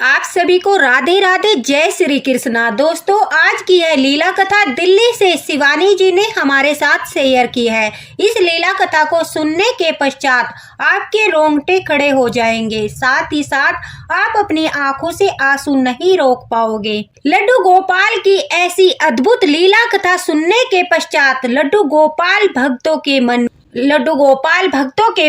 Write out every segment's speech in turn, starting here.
आप सभी को राधे राधे, जय श्री कृष्णा। दोस्तों, आज की यह लीला कथा दिल्ली से शिवानी जी ने हमारे साथ शेयर की है। इस लीला कथा को सुनने के पश्चात आपके रोंगटे खड़े हो जाएंगे, साथ ही साथ आप अपनी आंखों से आंसू नहीं रोक पाओगे। लड्डू गोपाल की ऐसी अद्भुत लीला कथा सुनने के पश्चात लड्डू गोपाल भक्तों के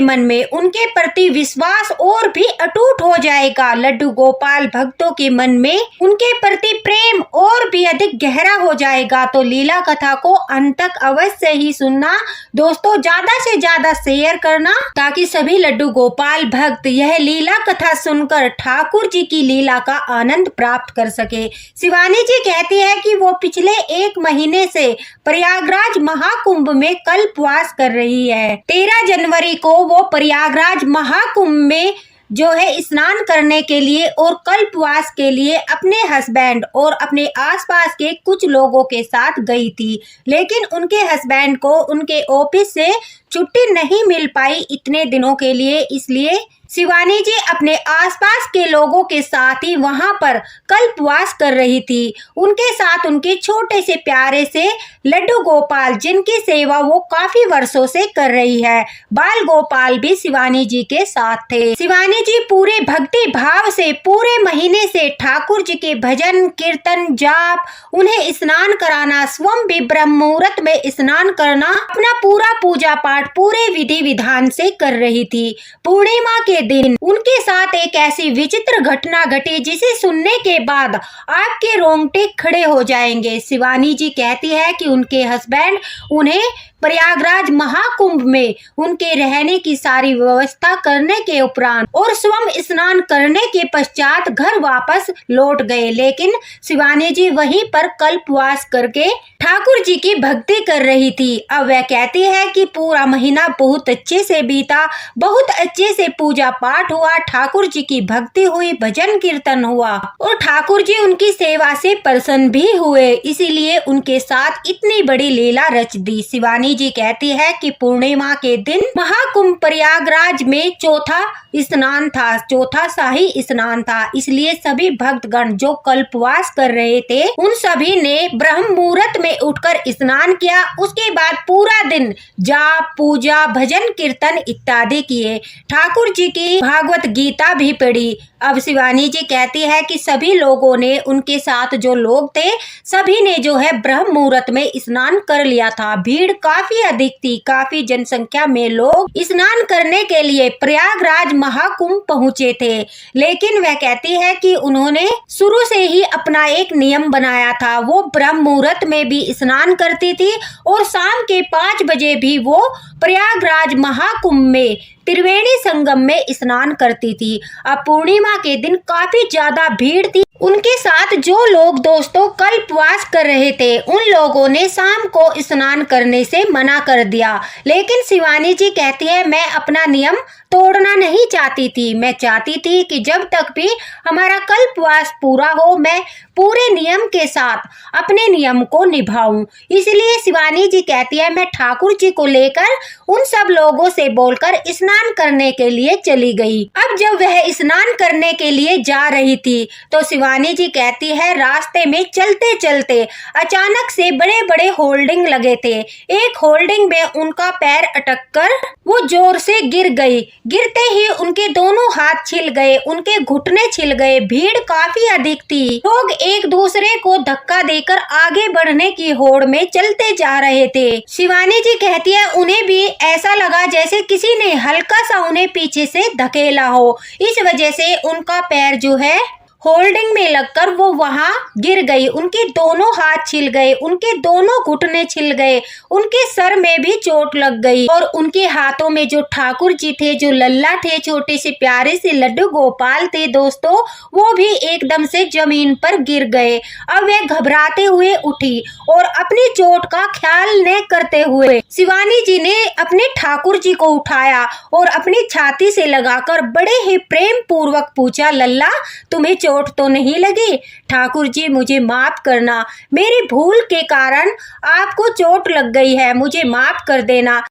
मन में उनके प्रति विश्वास और भी अटूट हो जाएगा। लड्डू गोपाल भक्तों के मन में उनके प्रति प्रेम और भी अधिक गहरा हो जाएगा। तो लीला कथा को अंत तक अवश्य ही सुनना। दोस्तों, ज्यादा से ज्यादा शेयर करना ताकि सभी लड्डू गोपाल भक्त यह लीला कथा सुनकर ठाकुर जी की लीला का आनंद प्राप्त कर सके। शिवानी जी कहती है कि वो पिछले 1 महीने से प्रयागराज महाकुंभ में कल्पवास कर रही है। 13 जनवरी को वो प्रयागराज महाकुंभ में जो है स्नान करने के लिए और कल्पवास के लिए अपने हस्बैंड और अपने आसपास के कुछ लोगों के साथ गई थी, लेकिन उनके हस्बैंड को उनके ऑफिस से छुट्टी नहीं मिल पाई इतने दिनों के लिए। इसलिए शिवानी जी अपने आसपास के लोगों के साथ ही वहां पर कल्पवास कर रही थी। उनके साथ उनके छोटे से प्यारे से लड्डू गोपाल, जिनकी सेवा वो काफी वर्षों से कर रही है, बाल गोपाल भी शिवानी जी के साथ थे। शिवानी जी पूरे भक्ति भाव से पूरे महीने से ठाकुर जी के भजन कीर्तन जाप, उन्हें स्नान कराना, स्वयं भी ब्रह्म मुहूर्त में स्नान करना, अपना पूरा पूजा पाठ पूरे विधि विधान से कर रही थी। पूर्णिमा के दिन उनके साथ एक ऐसी विचित्र घटना घटी जिसे सुनने के बाद आपके रोंगटे खड़े हो जाएंगे। शिवानी जी कहती है कि उनके हस्बैंड उन्हें प्रयागराज महाकुंभ में उनके रहने की सारी व्यवस्था करने के उपरांत और स्वयं स्नान करने के पश्चात घर वापस लौट गए, लेकिन शिवानी जी वहीं पर कल्पवास करके ठाकुर जी की भक्ति कर रही थी। अब वह कहती है कि पूरा महीना बहुत अच्छे से बीता, बहुत अच्छे से पूजा पाठ हुआ, ठाकुर जी की भक्ति हुई, भजन कीर्तन हुआ और ठाकुर जी उनकी सेवा से प्रसन्न भी हुए, इसीलिए उनके साथ इतनी बड़ी लीला रच दी। शिवानी जी कहती है कि पूर्णिमा के दिन महाकुंभ प्रयागराज में चौथा शाही स्नान था, इसलिए सभी भक्तगण जो कल्पवास कर रहे थे उन सभी ने ब्रह्म मुहूर्त में उठकर स्नान किया। उसके बाद पूरा दिन जाप पूजा भजन कीर्तन इत्यादि किए, ठाकुर जी की भागवत गीता भी पढ़ी। अब शिवानी जी कहती है कि सभी लोगों ने, उनके साथ जो लोग थे सभी ने जो है ब्रह्म मुहूर्त में स्नान कर लिया था। भीड़ काफी अधिक थी, काफी जनसंख्या में लोग स्नान करने के लिए प्रयागराज महाकुंभ पहुंचे थे, लेकिन वह कहती है कि उन्होंने शुरू से ही अपना एक नियम बनाया था। वो ब्रह्म मुहूर्त में भी स्नान करती थी और शाम के 5 बजे भी वो प्रयागराज महाकुंभ में त्रिवेणी संगम में स्नान करती थी। अब पूर्णिमा के दिन काफी ज्यादा भीड़ थी। उनके साथ जो लोग दोस्तों कल्पवास कर रहे थे उन लोगों ने शाम को स्नान करने से मना कर दिया, लेकिन शिवानी जी कहती है मैं अपना नियम तोड़ना नहीं चाहती थी। मैं चाहती थी कि जब तक भी हमारा कल्पवास पूरा हो मैं पूरे नियम के साथ अपने नियम को निभाऊं। इसलिए शिवानी जी कहती है मैं ठाकुर जी को लेकर उन सब लोगों से बोलकर स्नान करने के लिए चली गई। अब जब वह स्नान करने के लिए जा रही थी तो शिवानी जी कहती है रास्ते में चलते चलते अचानक से बड़े बड़े होल्डिंग लगे थे। एक होल्डिंग में उनका पैर अटक कर वो जोर से गिर गई। गिरते ही उनके दोनों हाथ छिल गए, उनके घुटने छिल गए। भीड़ काफी अधिक थी, लोग एक दूसरे को धक्का देकर आगे बढ़ने की होड़ में चलते जा रहे थे। शिवानी जी कहती है उन्हें भी ऐसा लगा जैसे किसी ने हल्का सा उन्हें पीछे से धकेला हो, इस वजह से उनका पैर जो है होल्डिंग में लगकर वो वहां गिर गई। उनके दोनों हाथ छिल गए, उनके दोनों घुटने छिल गए, उनके सर में भी चोट लग गई और उनके हाथों में जो ठाकुर जी थे, जो लल्ला थे, छोटे से प्यारे से लड्डू गोपाल थे दोस्तों, वो भी एकदम से जमीन पर गिर गए। अब वे घबराते हुए उठी और अपनी चोट का ख्याल न करते हुए शिवानी जी ने अपने ठाकुर जी को उठाया और अपनी छाती से लगाकर बड़े ही प्रेम पूर्वक पूछा, लल्ला तुम्हें चोट तो नहीं लगी? ठाकुर जी मुझे माफ करना, मेरी भूल के कारण आपको चोट लग गई है, मुझे माफ कर देना।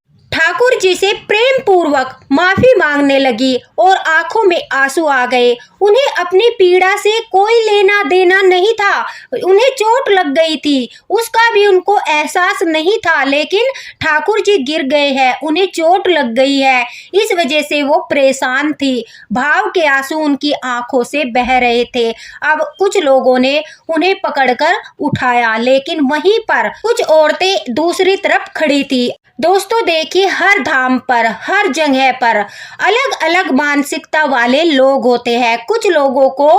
ठाकुर जी से प्रेम पूर्वक माफी मांगने लगी और आंखों में आंसू आ गए। उन्हें अपनी पीड़ा से कोई लेना देना नहीं था। उन्हें चोट लग गई थी, उसका भी उनको एहसास नहीं था, लेकिन ठाकुर जी गिर गए हैं, उन्हें चोट लग गई है, इस वजह से वो परेशान थी। भाव के आंसू उनकी आंखों से बह रहे थे। अब कुछ लोगों ने उन्हें पकड़कर उठाया, लेकिन वहीं पर कुछ औरतें दूसरी तरफ खड़ी थी। दोस्तों देखिए, हर धाम पर, हर जगह पर अलग अलग मानसिकता वाले लोग होते हैं। कुछ लोगों को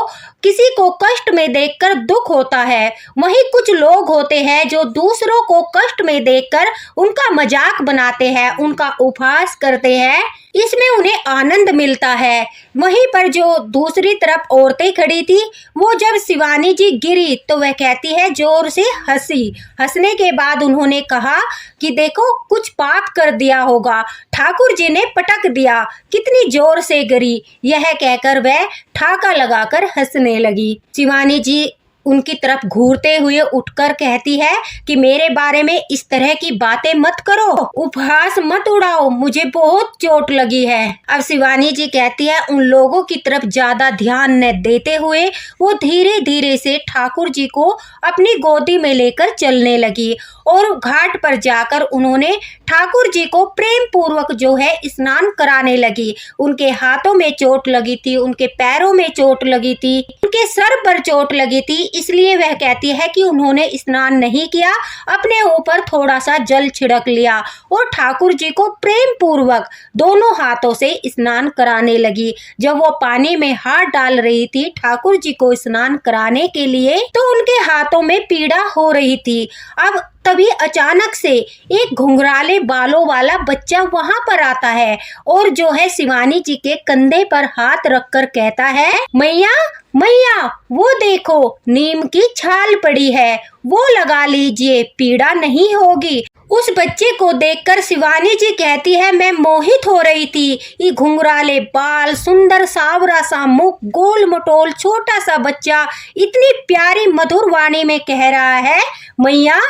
किसी को कष्ट में देखकर दुख होता है, वहीं कुछ लोग होते हैं जो दूसरों को कष्ट में देखकर उनका मजाक बनाते हैं, उनका उपहास करते हैं, इसमें उन्हें आनंद मिलता है। वहीं पर जो दूसरी तरफ औरतें खड़ी थी, वो जब शिवानी जी गिरी तो वह कहती है जोर से हंसी। हंसने के बाद उन्होंने कहा कि देखो कुछ पाप कर दिया होगा, ठाकुर जी ने पटक दिया, कितनी जोर से गिरी। यह कहकर वह ठाका लगाकर हंसने लगी। शिवानी जी उनकी तरफ घूरते हुए उठकर कहती है कि मेरे बारे में इस तरह की बातें मत करो, उपहास मत उड़ाओ, मुझे बहुत चोट लगी है। अब शिवानी जी कहती है, उन लोगों की तरफ ज्यादा ध्यान न देते हुए वो धीरे धीरे से ठाकुर जी को अपनी गोदी में लेकर चलने लगी और घाट पर जाकर उन्होंने ठाकुर जी को प्रेम पूर्वक जो है स्नान कराने लगी। उनके हाथों में चोट लगी थी, उनके पैरों में चोट लगी थी, उनके सर पर चोट लगी थी, इसलिए वह कहती है कि उन्होंने स्नान नहीं किया, अपने ऊपर थोड़ा सा जल छिड़क लिया और ठाकुर जी को प्रेम पूर्वक दोनों हाथों से स्नान कराने लगी। जब वो पानी में हाथ डाल रही थी ठाकुर जी को स्नान कराने के लिए, तो उनके हाथों में पीड़ा हो रही थी। अब तभी अचानक से एक घुंघराले बालों वाला बच्चा वहां पर आता है और जो है शिवानी जी के कंधे पर हाथ रखकर कहता है, मैया मैया वो देखो नीम की छाल पड़ी है, वो लगा लीजिए, पीड़ा नहीं होगी। उस बच्चे को देखकर शिवानी जी कहती है, मैं मोहित हो रही थी। ये घुंघराले बाल, सुंदर सावरा सा मुख, गोल मटोल छोटा सा बच्चा इतनी प्यारी मधुर वाणी में कह रहा है, मैया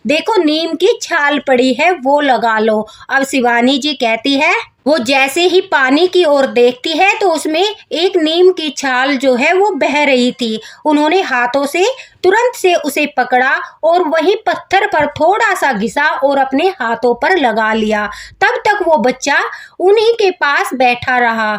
देखो नीम की छाल पड़ी है, वो लगा लो। अब शिवानी जी कहती है, वो जैसे ही पानी की ओर देखती है तो उसमें एक नीम की छाल जो है वो बह रही थी। उन्होंने हाथों से तुरंत से उसे पकड़ा और वहीं पत्थर पर थोड़ा सा घिसा और अपने हाथों पर लगा लिया। तब तक वो बच्चा उन्हीं के पास बैठा रहा।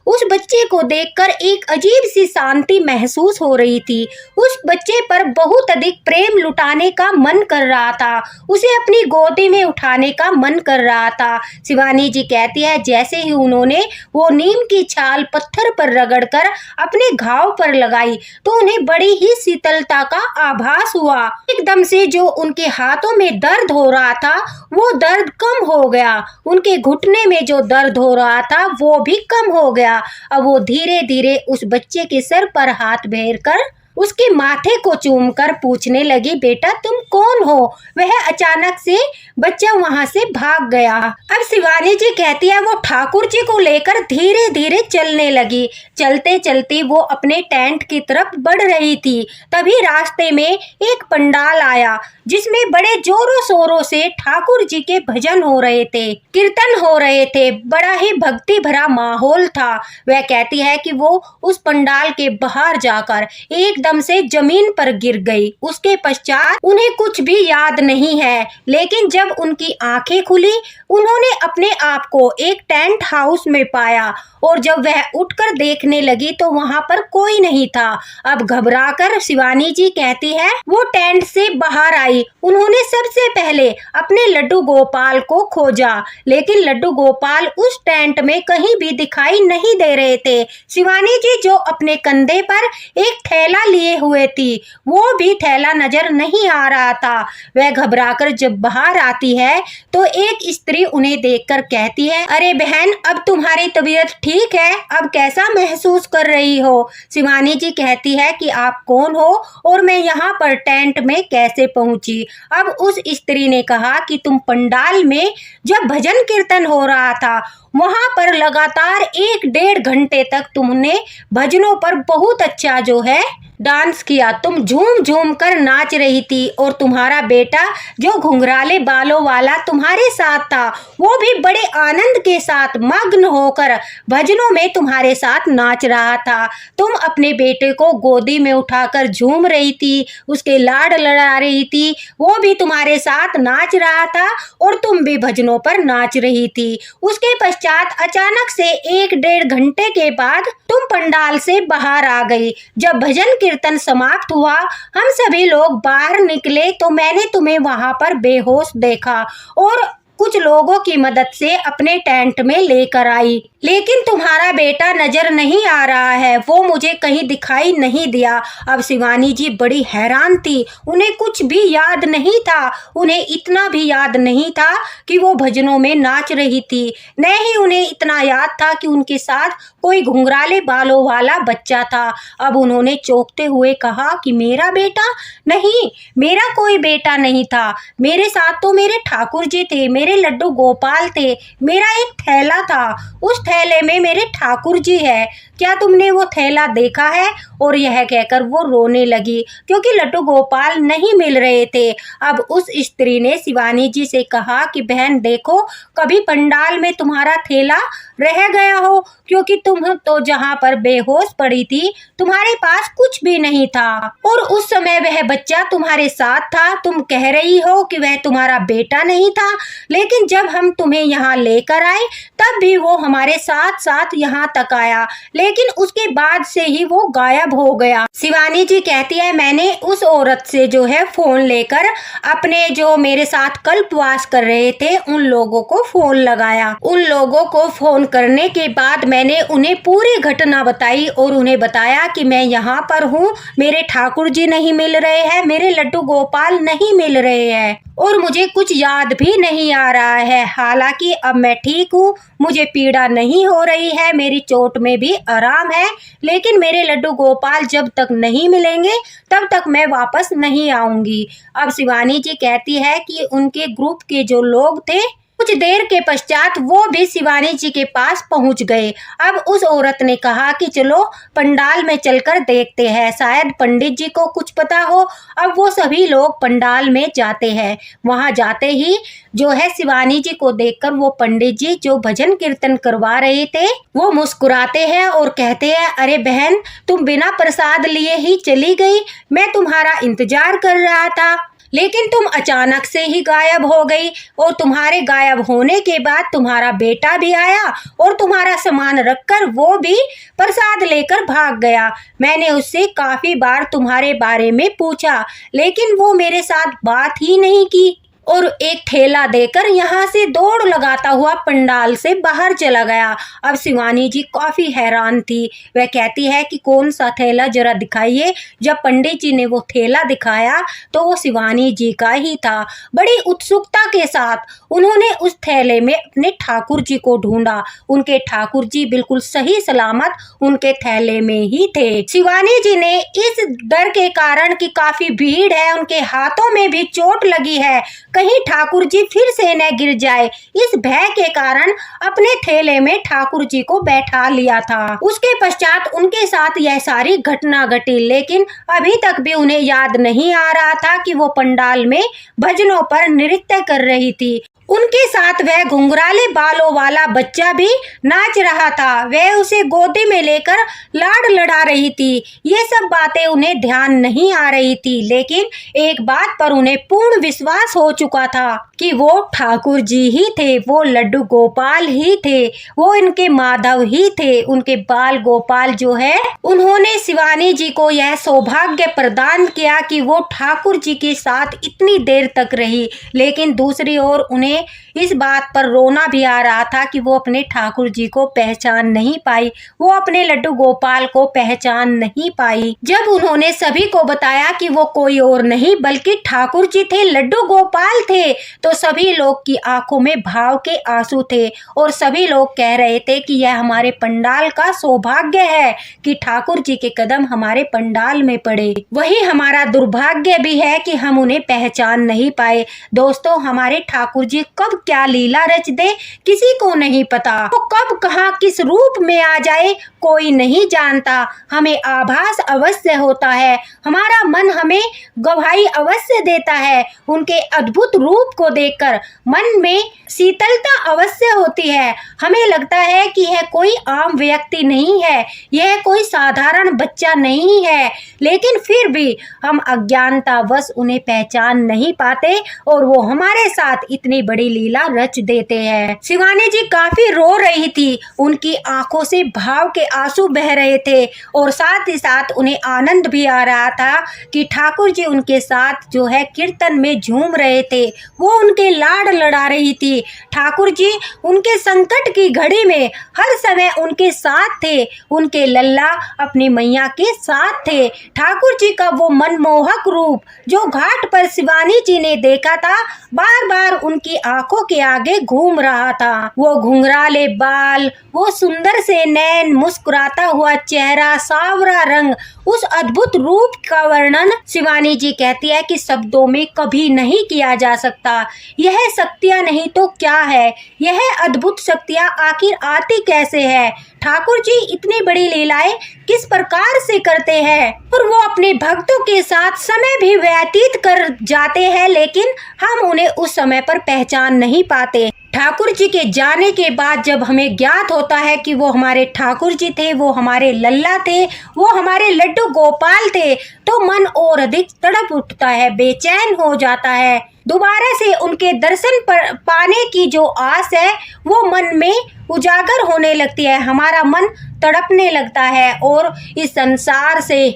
उस बच्चे को देखकर एक अजीब सी शांति महसूस हो रही थी। उस बच्चे पर बहुत अधिक प्रेम लुटाने का मन कर रहा था, उसे अपनी गोदी में उठाने का मन कर रहा था। शिवानी जी कहती है, जैसे ही उन्होंने वो नीम की छाल पत्थर पर रगड़कर अपने घाव पर लगाई तो उन्हें बड़ी ही शीतलता का आभास हुआ। एकदम से जो उनके हाथों में दर्द हो रहा था वो दर्द कम हो गया, उनके घुटने में जो दर्द हो रहा था वो भी कम हो गया। अब वो धीरे धीरे उस बच्चे के सर पर हाथ फेर कर उसके माथे को चूमकर पूछने लगी, बेटा तुम कौन हो? वह अचानक से बच्चा वहां से भाग गया। अब शिवानी जी कहती है, वो ठाकुर जी को लेकर धीरे धीरे चलने लगी। चलते चलते वो अपने टेंट की तरफ बढ़ रही थी। तभी रास्ते में एक पंडाल आया जिसमें बड़े जोरों शोरों से ठाकुर जी के भजन हो रहे थे, कीर्तन हो रहे थे, बड़ा ही भक्ति भरा माहौल था। वह कहती है कि वो उस पंडाल के बाहर जाकर एकदम से जमीन पर गिर गई। उसके पश्चात उन्हें कुछ भी याद नहीं है, लेकिन जब उनकी आंखें खुली उन्होंने अपने आप को एक टेंट हाउस में पाया और जब वह उठकर देखने लगी तो वहां पर कोई नहीं था। अब घबराकर शिवानी जी कहती है, वो टेंट से बाहर आई। उन्होंने सबसे पहले अपने लड्डू गोपाल को खोजा, लेकिन लड्डू गोपाल उस टेंट में कहीं भी दिखाई नहीं दे रहे थे। शिवानी जी जो अपने कंधे पर एक थैला लिए हुए थी, वो भी थैला नजर नहीं आ रहा था। वह घबराकर जब बाहर आती है तो एक स्त्री उन्हें देखकर कहती है, अरे बहन अब तुम्हारी तबीयत ठीक है, अब कैसा महसूस कर रही हो? शिवानी जी कहती है कि आप कौन हो और मैं यहाँ पर टेंट में कैसे पहुंची? अब उस स्त्री ने कहा कि तुम पंडाल में जब भजन कीर्तन हो रहा था वहां पर लगातार 1-1.5 घंटे तक तुमने भजनों पर बहुत अच्छा जो है डांस किया, तुम झूम झूम कर नाच रही थी और तुम्हारा बेटा जो घुंघराले बालों वाला तुम्हारे साथ था वो भी बड़े आनंद के साथ मग्न होकर भजनों में तुम्हारे साथ नाच रहा था। तुम अपने बेटे को गोदी में उठाकर झूम रही थी, उसके लाड लड़ा रही थी, वो भी तुम्हारे साथ नाच रहा था और तुम भी भजनों पर नाच रही थी। उसके पश्चात अचानक से 1-1.5 घंटे के बाद तुम पंडाल से बाहर आ गई। जब भजन कीर्तन समाप्त हुआ, हम सभी लोग बाहर निकले तो मैंने तुम्हें वहां पर बेहोश देखा और कुछ लोगों की मदद से अपने टेंट में लेकर आई, लेकिन तुम्हारा बेटा नजर नहीं आ रहा है, वो मुझे कहीं दिखाई नहीं दिया। अब शिवानी जी बड़ी हैरान थी, उन्हें कुछ भी याद नहीं था। उन्हें इतना भी याद नहीं था कि वो भजनों में नाच रही थी, न ही उन्हें इतना याद था कि उनके साथ कोई घुंघराले बालों वाला बच्चा था। अब उन्होंने चौंकते हुए कहा कि मेरा बेटा? नहीं, मेरा कोई बेटा नहीं था। मेरे साथ तो मेरे ठाकुर जी थे, मेरे लड्डू गोपाल थे, मेरा एक थैला था, उस थैले में मेरे ठाकुर जी है। क्या तुमने वो थैला देखा है? और यह कहकर वो रोने लगी क्योंकि लड्डू गोपाल नहीं मिल रहे थे। अब उस स्त्री ने शिवानी जी से कहा कि बहन देखो, कभी पंडाल में तुम्हारा थैला रह गया हो, क्योंकि तुम तो जहाँ पर बेहोश पड़ी थी तुम्हारे पास कुछ भी नहीं था और उस समय वह बच्चा तुम्हारे साथ था। तुम कह रही हो कि वह तुम्हारा बेटा नहीं था, लेकिन जब हम तुम्हें यहाँ लेकर आए तब भी वो हमारे साथ साथ यहाँ तक आया, लेकिन उसके बाद से ही वो गायब हो गया। शिवानी जी कहती है मैंने उस औरत से जो है फोन लेकर अपने जो मेरे साथ कल्पवास कर रहे थे उन लोगों को फोन लगाया। उन लोगों को फोन करने के बाद मैंने उन्हें पूरी घटना बताई और उन्हें बताया कि मैं यहाँ पर हूँ, मेरे ठाकुर जी नहीं मिल रहे हैं, मेरे लड्डू गोपाल नहीं मिल रहे हैं और मुझे कुछ याद भी नहीं आ रहा है। हालांकि अब मैं ठीक हूँ, मुझे पीड़ा नहीं हो रही है, मेरी चोट में भी आराम है, लेकिन मेरे लड्डू गोपाल जब तक नहीं मिलेंगे तब तक मैं वापस नहीं आऊंगी। अब शिवानी जी कहती है कि उनके ग्रुप के जो लोग थे कुछ देर के पश्चात वो भी शिवानी जी के पास पहुंच गए। अब उस औरत ने कहा कि चलो पंडाल में चलकर देखते हैं, शायद पंडित जी को कुछ पता हो। अब वो सभी लोग पंडाल में जाते हैं। वहां जाते ही जो है शिवानी जी को देखकर वो पंडित जी जो भजन कीर्तन करवा रहे थे वो मुस्कुराते हैं और कहते हैं अरे बहन, तुम बिना प्रसाद लिए ही चली गई, मैं तुम्हारा इंतजार कर रहा था, लेकिन तुम अचानक से ही गायब हो गई और तुम्हारे गायब होने के बाद तुम्हारा बेटा भी आया और तुम्हारा सामान रखकर वो भी प्रसाद लेकर भाग गया। मैंने उससे काफी बार तुम्हारे बारे में पूछा, लेकिन वो मेरे साथ बात ही नहीं की और एक ठेला देकर यहाँ से दौड़ लगाता हुआ पंडाल से बाहर चला गया। अब शिवानी जी काफी हैरान थी। वह कहती है कि कौन सा थैला, जरा दिखाइए। जब पंडित जी ने वो थैला दिखाया तो वो शिवानी जी का ही था। बड़ी उत्सुकता के साथ उन्होंने उस थैले में अपने ठाकुर जी को ढूंढा। उनके ठाकुर जी बिल्कुल सही सलामत उनके थैले में ही थे। शिवानी जी ने इस डर के कारण कि काफी भीड़ है, उनके हाथों में भी चोट लगी है, कहीं ठाकुर जी फिर से न गिर जाए, इस भय के कारण अपने थैले में ठाकुर जी को बैठा लिया था। उसके पश्चात उनके साथ यह सारी घटना घटी, लेकिन अभी तक भी उन्हें याद नहीं आ रहा था कि वो पंडाल में भजनों पर नृत्य कर रही थी। उनके साथ वह घुंघराले बालों वाला बच्चा भी नाच रहा था, वह उसे गोदी में लेकर लाड लड़ा रही थी। ये सब बातें उन्हें ध्यान नहीं आ रही थी, लेकिन एक बात पर उन्हें पूर्ण विश्वास हो चुका था कि वो ठाकुर जी ही थे, वो लड्डू गोपाल ही थे, वो इनके माधव ही थे, उनके बाल गोपाल जो है। उन्होंने शिवानी जी को यह सौभाग्य प्रदान किया कि वो ठाकुर जी के साथ इतनी देर तक रही, लेकिन दूसरी ओर उन्हें इस बात पर रोना भी आ रहा था कि वो अपने ठाकुर जी को पहचान नहीं पाई, वो अपने लड्डू गोपाल को पहचान नहीं पाई। जब उन्होंने सभी को बताया कि वो कोई और नहीं बल्कि ठाकुर जी थे, लड्डू गोपाल थे, तो सभी लोग की आंखों में भाव के आंसू थे और सभी लोग कह रहे थे कि यह हमारे पंडाल का सौभाग्य है कि ठाकुर जी के कदम हमारे पंडाल में पड़े। वही हमारा दुर्भाग्य भी है कि हम उन्हें पहचान नहीं पाए। दोस्तों, हमारे ठाकुर जी कब क्या लीला रच दे किसी को नहीं पता, वो कब कहाँ किस रूप में आ जाए कोई नहीं जानता। हमें आभास अवश्य होता है, हमारा मन हमें गवाही अवश्य देता है। उनके अद्भुत रूप को देखकर मन में शीतलता अवश्य होती है। हमें लगता है कि यह कोई आम व्यक्ति नहीं है, यह कोई साधारण बच्चा नहीं है, लेकिन फिर भी हम अज्ञानतावश उन्हें पहचान नहीं पाते और वो हमारे साथ इतनी बड़ी लीला रच देते हैं। शिवानी जी काफी रो रही थी, उनकी आंखों से भाव के आंसू बह रहे थे और साथ ही साथ उन्हें आनंद भी आ रहा था कि ठाकुर जी उनके साथ जो है कीर्तन में झूम रहे थे, वो उनके लाड लड़ा रही थी। ठाकुर जी उनके संकट की घड़ी में हर समय उनके साथ थे, उनके लल्ला अपनी मैया के साथ थे। ठाकुर जी का वो मनमोहक रूप जो घाट पर शिवानी जी ने देखा था, बार बार उनकी आंखों के आगे घूम रहा था। वो घुंघराले बाल, वो सुंदर से नैन, मुस्कुराता हुआ चेहरा, सावरा रंग, उस अद्भुत रूप का वर्णन शिवानी जी कहती है कि शब्दों में कभी नहीं किया जा सकता। यह शक्तियाँ नहीं तो क्या है, यह अद्भुत शक्तियाँ आखिर आती कैसे है? ठाकुर जी इतनी बड़ी लीलाएं किस प्रकार से करते हैं और वो अपने भक्तों के साथ समय भी व्यतीत कर जाते हैं, लेकिन हम उन्हें उस समय पर पहचान नहीं पाते। ठाकुर जी के जाने के बाद जब हमें ज्ञात होता है कि वो हमारे ठाकुर जी थे, वो हमारे लल्ला थे, वो हमारे लड्डू गोपाल थे, तो मन और अधिक तड़प उठता है, बेचैन हो जाता है। दोबारा से उनके दर्शन पाने की जो आस है वो मन में उजागर होने लगती है, हमारा मन तड़पने लगता है और इस संसार से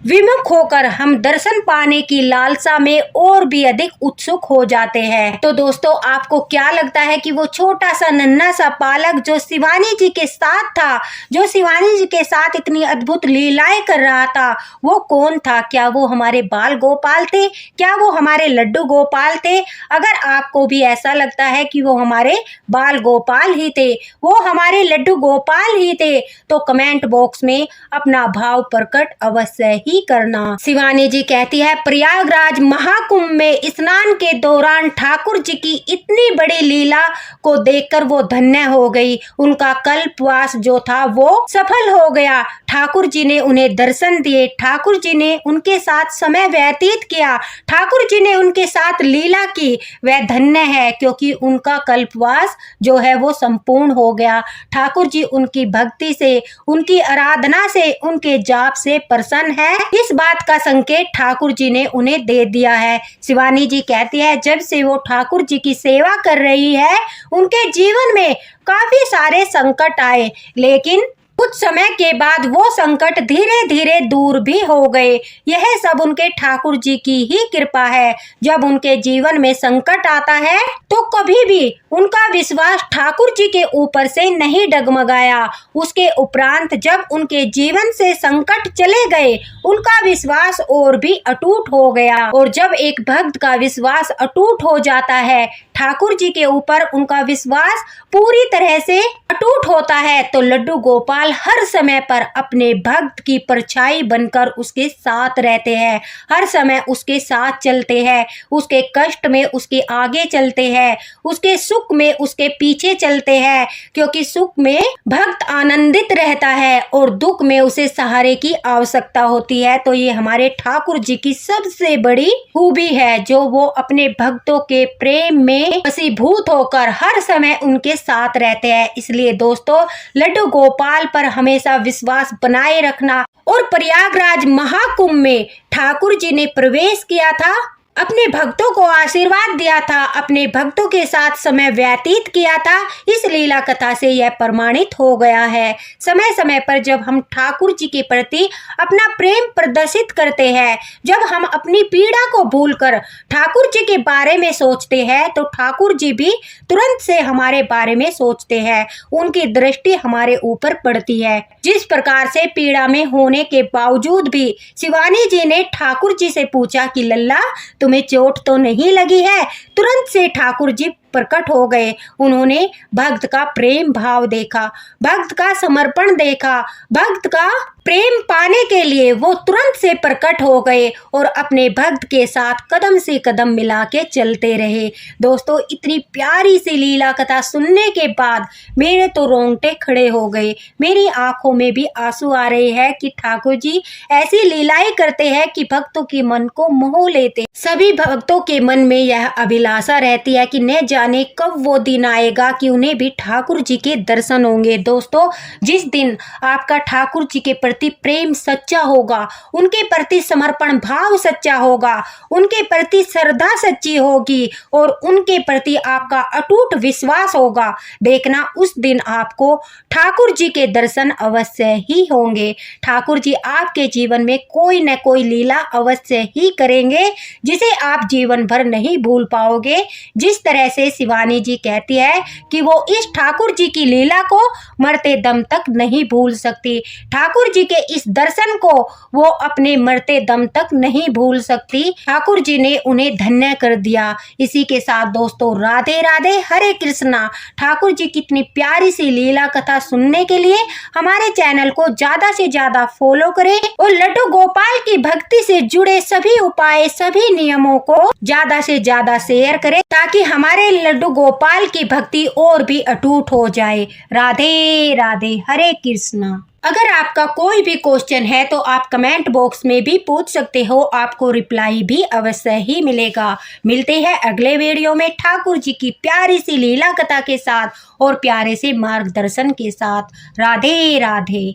विमुख होकर हम दर्शन पाने की लालसा में और भी अधिक उत्सुक हो जाते हैं। तो दोस्तों, आपको क्या लगता है कि वो छोटा सा नन्हा सा बालक जो शिवानी जी के साथ था, जो शिवानी जी के साथ इतनी अद्भुत लीलाएं कर रहा था, वो कौन था? क्या वो हमारे बाल गोपाल थे? क्या वो हमारे लड्डू गोपाल थे? अगर आपको भी ऐसा लगता है कि वो हमारे बाल गोपाल ही थे, वो हमारे लड्डू गोपाल ही थे, तो कमेंट बॉक्स में अपना भाव प्रकट अवश्य ही करना। शिवानी जी कहती है, प्रयागराज महाकुंभ में स्नान के दौरान ठाकुर जी की इतनी बड़ी लीला को देखकर वो धन्य हो गई। उनका कल्पवास जो था वो सफल हो गया। ठाकुर जी ने उन्हें दर्शन दिए, ठाकुर जी ने उनके साथ समय व्यतीत किया, ठाकुर जी ने उनके साथ लीला की। वह धन्य है क्योंकि उनका कल्पवास जो है वो संपूर्ण हो गया। ठाकुर जी उनकी भक्ति से, उनकी आराधना से, उनके जाप से प्रसन्न है। इस बात का संकेत ठाकुर जी ने उन्हें दे दिया है। शिवानी जी कहती है, जब से वो ठाकुर जी की सेवा कर रही है, उनके जीवन में काफी सारे संकट आए, लेकिन कुछ समय के बाद वो संकट धीरे धीरे दूर भी हो गए। यह सब उनके ठाकुर जी की ही कृपा है। जब उनके जीवन में संकट आता है तो कभी भी उनका विश्वास ठाकुर जी के ऊपर से नहीं डगमगाया। उसके उपरांत जब उनके जीवन से संकट चले गए, उनका विश्वास और भी अटूट हो गया। और जब एक भक्त का विश्वास अटूट हो जाता है, ठाकुर जी के ऊपर उनका विश्वास पूरी तरह से अटूट होता है, तो लड्डू गोपाल हर समय पर अपने भक्त की परछाई बनकर उसके साथ रहते हैं, हर समय उसके साथ चलते हैं, उसके कष्ट में उसके आगे चलते हैं, उसके सुख में उसके पीछे चलते हैं, क्योंकि सुख में भक्त आनंदित रहता है और दुख में उसे सहारे की आवश्यकता होती है। तो ये हमारे ठाकुर जी की सबसे बड़ी खूबी है, जो वो अपने भक्तों के प्रेम में वशीभूत होकर हर समय उनके साथ रहते हैं। इसलिए दोस्तों, लड्डू गोपाल पर हमेशा विश्वास बनाए रखना। और प्रयागराज महाकुंभ में ठाकुर जी ने प्रवेश किया था, अपने भक्तों को आशीर्वाद दिया था, अपने भक्तों के साथ समय व्यतीत किया था। इस लीला कथा से यह प्रमाणित हो गया है। समय समय पर जब हम ठाकुर जी के प्रति अपना प्रेम प्रदर्शित करते हैं, जब हम अपनी पीड़ा को भूलकर ठाकुर जी के बारे में सोचते हैं, तो ठाकुर जी भी तुरंत से हमारे बारे में सोचते हैं, उनकी दृष्टि हमारे ऊपर पड़ती है। जिस प्रकार से पीड़ा में होने के बावजूद भी शिवानी जी ने ठाकुर जी से पूछा कि लल्ला तुम्हें चोट तो नहीं लगी है, तुरंत से ठाकुर जी प्रकट हो गए। उन्होंने भक्त का प्रेम भाव देखा, भक्त का समर्पण देखा, भक्त का प्रेम पाने के लिए वो तुरंत से प्रकट हो गए और अपने भक्त के साथ कदम से कदम मिला के चलते रहे। दोस्तों, इतनी प्यारी सी लीला कथा सुनने के बाद मेरे तो रोंगटे खड़े हो गए, मेरी आंखों में भी आंसू आ रहे हैं कि ठाकुर जी ऐसी लीलाएं करते हैं कि भक्तों के मन को मोह लेते। सभी भक्तों के मन में यह अभिलाषा रहती है कि न जाने कब वो दिन आएगा कि उन्हें भी ठाकुर जी के दर्शन होंगे। दोस्तों, जिस दिन आपका ठाकुर जी के प्रति प्रेम सच्चा होगा, उनके प्रति समर्पण भाव सच्चा होगा, उनके प्रति श्रद्धा सच्ची होगी और उनके प्रति आपका अटूट विश्वास होगा, देखना उस दिन आपको ठाकुर जी के दर्शन अवश्य ही होंगे। ठाकुर जी आपके जीवन में कोई न कोई लीला अवश्य ही करेंगे जिसे आप जीवन भर नहीं भूल पाओगे। जिस तरह से शिवानी जी कहती है कि वो इस ठाकुर जी की लीला को मरते दम तक नहीं भूल सकती, ठाकुर जी के इस दर्शन को वो अपने मरते दम तक नहीं भूल सकती। ठाकुर जी ने उन्हें धन्य कर दिया। इसी के साथ दोस्तों, राधे राधे, हरे कृष्णा। ठाकुर जी की इतनी प्यारी सी लीला कथा सुनने के लिए हमारे चैनल को ज्यादा से ज्यादा फॉलो करें और लड्डू गोपाल की भक्ति से जुड़े सभी उपाय, सभी नियमों को ज्यादा से ज्यादा शेयर करें ताकि हमारे लड्डू गोपाल की भक्ति और भी अटूट हो जाए। राधे राधे, हरे कृष्णा। अगर आपका कोई भी क्वेश्चन है तो आप कमेंट बॉक्स में भी पूछ सकते हो, आपको रिप्लाई भी अवश्य ही मिलेगा। मिलते हैं अगले वीडियो में ठाकुर जी की प्यारी सी लीला कथा के साथ और प्यारे से मार्गदर्शन के साथ। राधे राधे।